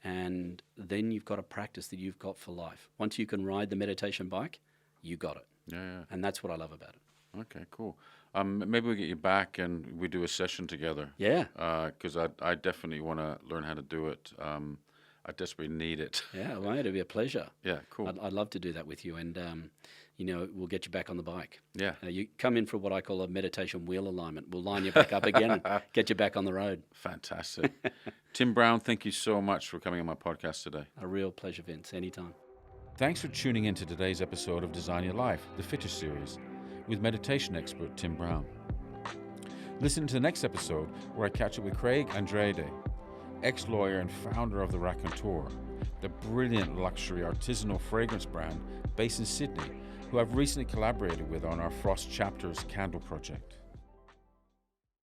And then you've got a practice that you've got for life. Once you can ride the meditation bike, you got it. Yeah. And that's what I love about it. Okay, cool. Maybe we get you back and we do a session together. Yeah. Because I definitely want to learn how to do it. I desperately need it. Yeah, well, it'd be a pleasure. Yeah, cool. I'd love to do that with you, and we'll get you back on the bike. Yeah. You come in for what I call a meditation wheel alignment. We'll line you back up again and get you back on the road. Fantastic. Tim Brown, thank you so much for coming on my podcast today. A real pleasure, Vince. Anytime. Thanks for tuning in to today's episode of Design Your Life, the Fittest series, with meditation expert Tim Brown. Listen to the next episode where I catch up with Craig Andrade, ex-lawyer and founder of the Raconteur, the brilliant luxury artisanal fragrance brand based in Sydney, who I've recently collaborated with on our Frost Chapters candle project.